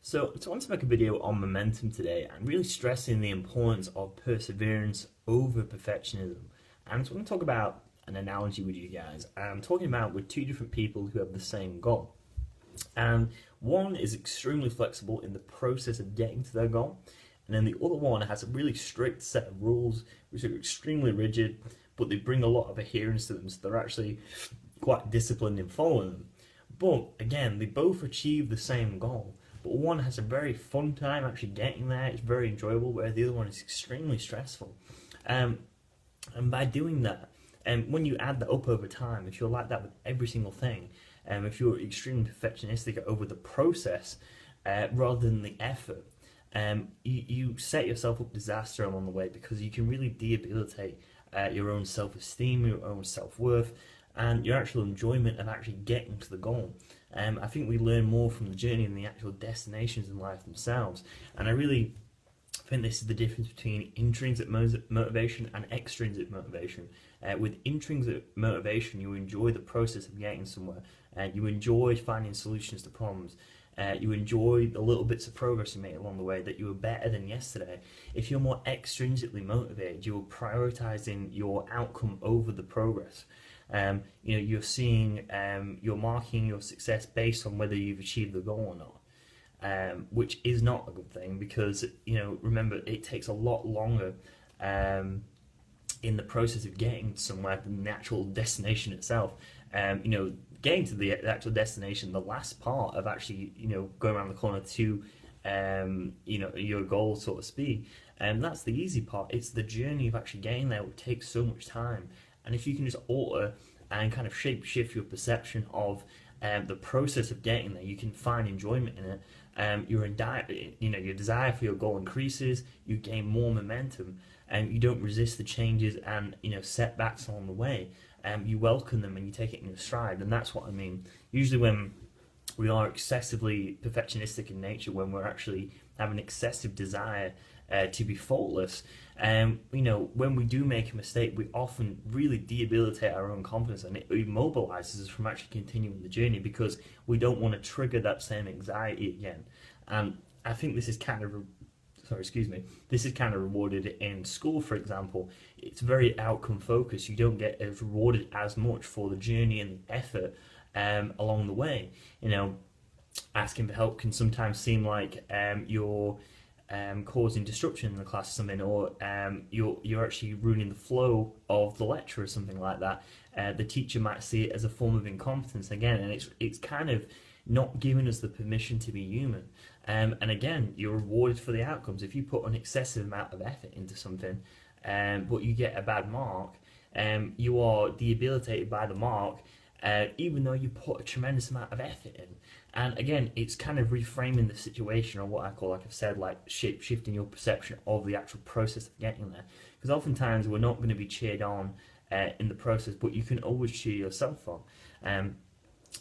So, I want to make a video on momentum today and really stressing the importance of perseverance over perfectionism. And I want to talk about an analogy with you guys. I'm talking about with two different people who have the same goal. And one is extremely flexible in the process of getting to their goal, and then the other one has a really strict set of rules which are extremely rigid, but they bring a lot of adherence to them, so they're actually quite disciplined in following them. But again, they both achieve the same goal. But one has a very fun time actually getting there, it's very enjoyable, whereas the other one is extremely stressful. Um, and by doing that, when you add that up over time, if you're like that with every single thing, if you're extremely perfectionistic over the process rather than the effort, you set yourself up disaster along the way because you can really debilitate your own self-esteem, your own self-worth, and your actual enjoyment of actually getting to the goal. I think we learn more from the journey than the actual destinations in life themselves. And I really think this is the difference between intrinsic motivation and extrinsic motivation. With intrinsic motivation, you enjoy the process of getting somewhere. You enjoy finding solutions to problems. You enjoy the little bits of progress you make along the way, that you were better than yesterday. If you're more extrinsically motivated, you're prioritizing your outcome over the progress. You're seeing, you're marking your success based on whether you've achieved the goal or not, which is not a good thing because, remember, it takes a lot longer in the process of getting somewhere than the actual destination itself. Getting to the actual destination, the last part of actually, going around the corner to, your goal, so to speak, and that's the easy part. It's the journey of actually getting there which takes so much time. And if you can just alter and kind of shape shift your perception of the process of getting there, you can find enjoyment in it. Your desire for your goal increases. You gain more momentum, and you don't resist the changes and setbacks along the way. You welcome them and you take it in your stride, and that's what I mean. Usually, when we are excessively perfectionistic in nature, when we're actually have an excessive desire to be faultless, when we do make a mistake, we often really debilitate our own confidence, and it immobilizes us from actually continuing the journey because we don't want to trigger that same anxiety again. And I think this is kind of this is kind of rewarded in school, for example. It's very outcome focused. You don't get as rewarded as much for the journey and the effort along the way. Asking for help can sometimes seem like you're causing disruption in the class or something, or you're actually ruining the flow of the lecture or something like that. The teacher might see it as a form of incompetence again, and it's kind of not giving us the permission to be human. And again, you're rewarded for the outcomes. If you put an excessive amount of effort into something, but you get a bad mark, you are debilitated by the mark, even though you put a tremendous amount of effort in. And again, it's kind of reframing the situation, or what I call, like I've said, like shifting your perception of the actual process of getting there. Because oftentimes we're not going to be cheered on in the process, but you can always cheer yourself on.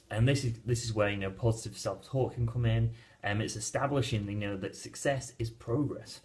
And this is where positive self-talk can come in. It's establishing that success is progress.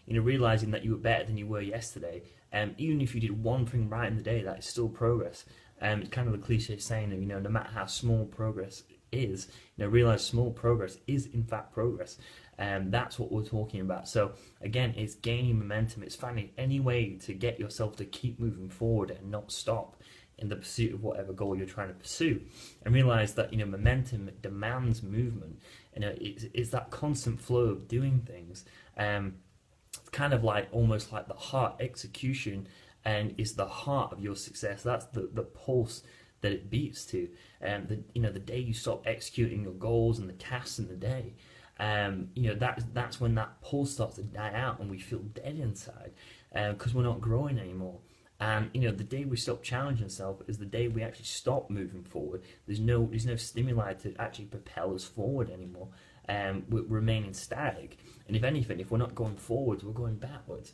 Realizing that you were better than you were yesterday. Even if you did one thing right in the day, that is still progress. It's kind of the cliche saying of no matter how small progress is, realize small progress is in fact progress. That's what we're talking about. So again, it's gaining momentum. It's finding any way to get yourself to keep moving forward and not stop in the pursuit of whatever goal you're trying to pursue, and realize that momentum demands movement. It's that constant flow of doing things. It's kind of like almost like the heart execution, and is the heart of your success. That's the pulse that it beats to. And the day you stop executing your goals and the tasks in the day, that's when that pulse starts to die out and we feel dead inside because we're not growing anymore. And the day we stop challenging ourselves is the day we actually stop moving forward. There's no stimuli to actually propel us forward anymore. We're remaining static. And if anything, if we're not going forwards, we're going backwards.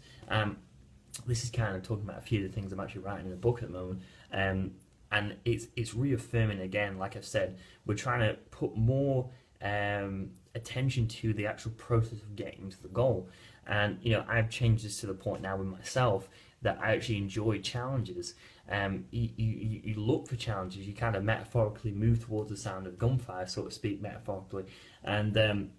This is kind of talking about a few of the things I'm actually writing in the book at the moment. And it's reaffirming again, like I've said, we're trying to put more attention to the actual process of getting to the goal. And I've changed this to the point now with myself that I actually enjoy challenges. You look for challenges. You kind of metaphorically move towards the sound of gunfire, so to speak, metaphorically. And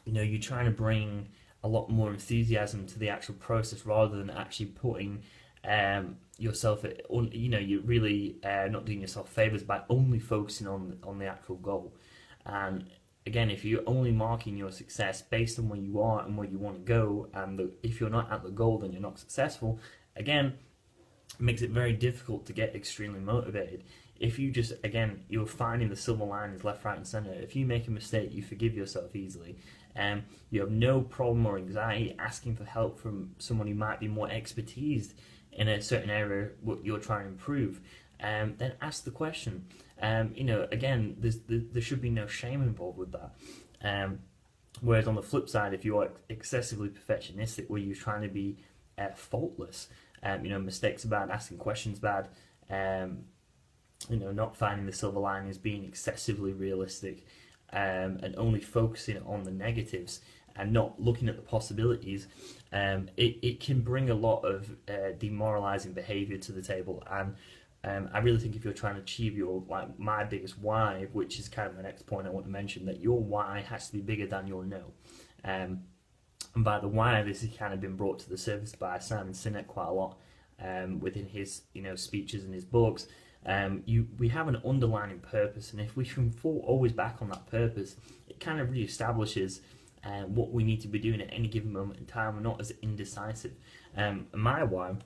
you're trying to bring a lot more enthusiasm to the actual process rather than actually putting yourself you're really not doing yourself favors by only focusing on the actual goal. And again, if you're only marking your success based on where you are and where you want to go, and if you're not at the goal, then you're not successful. Again, it makes it very difficult to get extremely motivated. If you just, again, you're finding the silver linings left, right, and center. If you make a mistake, you forgive yourself easily. You have no problem or anxiety asking for help from someone who might be more expertise in a certain area what you're trying to improve. Then ask the question. Again, there should be no shame involved with that. Whereas on the flip side, if you are excessively perfectionistic, where you're trying to be faultless, mistakes are bad, asking questions bad, not finding the silver linings, being excessively realistic, and only focusing on the negatives and not looking at the possibilities, it can bring a lot of demoralizing behavior to the table. And I really think if you're trying to achieve your, like, my biggest why, which is kind of my next point I want to mention, that your why has to be bigger than your no. And by the why, this has kind of been brought to the surface by Simon Sinek quite a lot within his speeches and his books. We have an underlying purpose, and if we can fall always back on that purpose, it kind of reestablishes what we need to be doing at any given moment in time. We're not as indecisive. My why,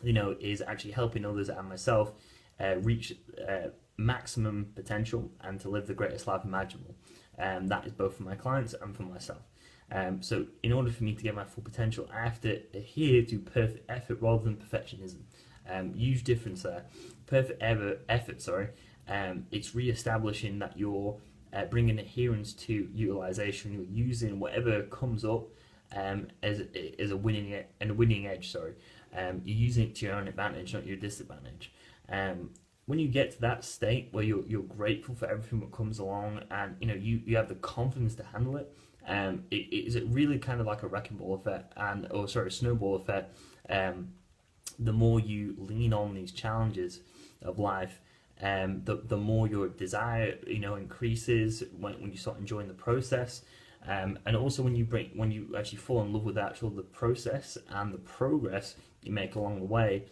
is actually helping others and myself reach maximum potential and to live the greatest life imaginable. That is both for my clients and for myself. So in order for me to get my full potential, I have to adhere to perfect effort rather than perfectionism. Huge difference there. Perfect effort, it's re-establishing that you're bringing adherence to utilization. You're using whatever comes up as a winning edge. You're using it to your own advantage, not your disadvantage. When you get to that state where you're grateful for everything that comes along, and you have the confidence to handle it, it is really kind of like a wrecking ball effect, a snowball effect. The more you lean on these challenges of life, the more your desire increases when you start enjoying the process, and also when you actually fall in love with the process and the progress you make along the way.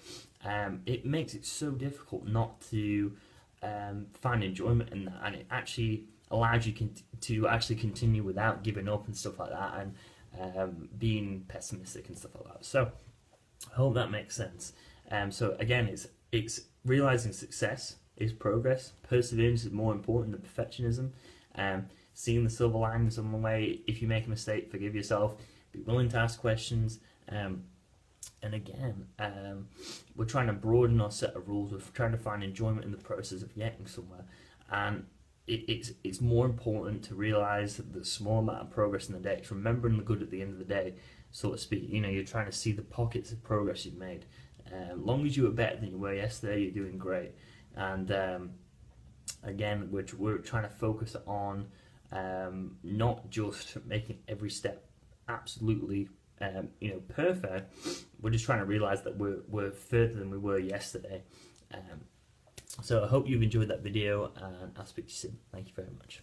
It makes it so difficult not to find enjoyment in that, and it actually allows you to actually continue without giving up and stuff like that, and being pessimistic and stuff like that. So I hope that makes sense. So again, it's realizing success is progress. Perseverance is more important than perfectionism. Seeing the silver linings on the way. If you make a mistake, forgive yourself. Be willing to ask questions. And again, we're trying to broaden our set of rules. We're trying to find enjoyment in the process of getting somewhere. And it's more important to realize that the small amount of progress in the day. It's remembering the good at the end of the day, so to speak. You're trying to see the pockets of progress you've made. As long as you were better than you were yesterday, you're doing great. And again, we're trying to focus on not just making every step absolutely perfect. We're just trying to realize that we're further than we were yesterday. So I hope you've enjoyed that video, and I'll speak to you soon. Thank you very much.